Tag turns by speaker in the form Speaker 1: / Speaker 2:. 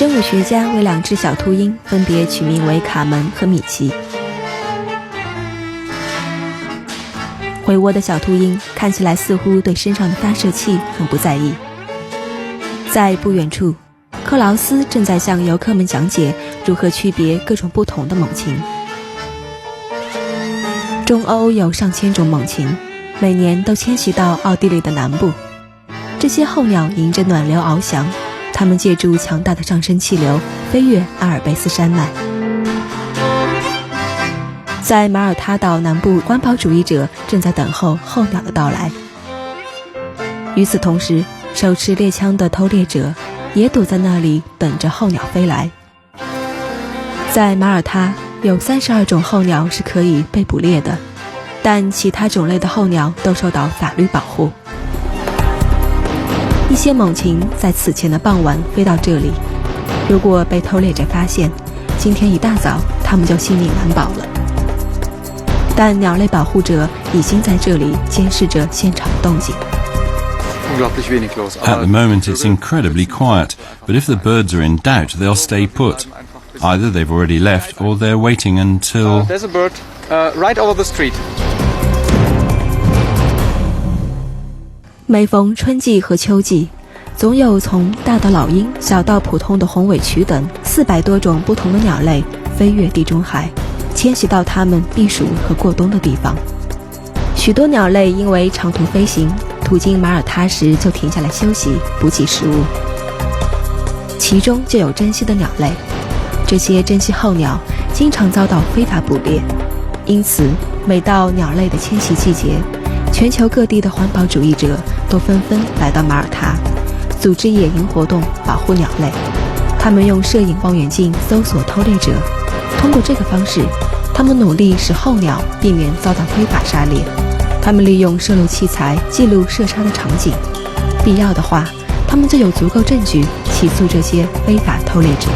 Speaker 1: 生物学家为2只小秃鹰分别取名为卡门和米奇。回窝的小秃鹰看起来似乎对身上的发射器很不在意。在不远处，克劳斯正在向游客们讲解如何区别各种不同的猛禽。中欧有上千种猛禽，每年都迁徙到奥地利的南部。这些候鸟迎着暖流翱翔，它们借助强大的上升气流飞越阿尔卑斯山脉。在马耳他岛南部，环保主义者正在等候候鸟的到来。与此同时，手持猎枪的偷猎者也躲在那里等着候鸟飞来。在马耳他有32种候鸟是可以被捕猎的，但其他种类的候鸟都受到法律保护。一些猛禽在此前的傍晚飞到这里，如果被偷猎者发现，今天一大早它们就性命难保了。但鸟类保护者已经在这里监视着现场的动静。
Speaker 2: At the moment it's incredibly quiet, but if the birds are in doubt, they'll stay put. Either they've already left or they're waiting until...
Speaker 3: There's a bird right over the street.
Speaker 1: 每逢春季和秋季，总有从大的老鹰小到普通的红尾鸲等400多种不同的鸟类飞越地中海，迁徙到它们避暑和过冬的地方。许多鸟类因为长途飞行，途经马耳他时就停下来休息，补给食物。其中就有珍稀的鸟类，这些珍稀候鸟经常遭到非法捕猎，因此每到鸟类的迁徙季节，全球各地的环保主义者都纷纷来到马耳他，组织野营活动，保护鸟类。他们用摄影望远镜搜索偷猎者，通过这个方式，他们努力使候鸟避免遭到非法杀猎。他们利用摄录器材记录射杀的场景，必要的话，他们就有足够证据起诉这些非法偷猎者。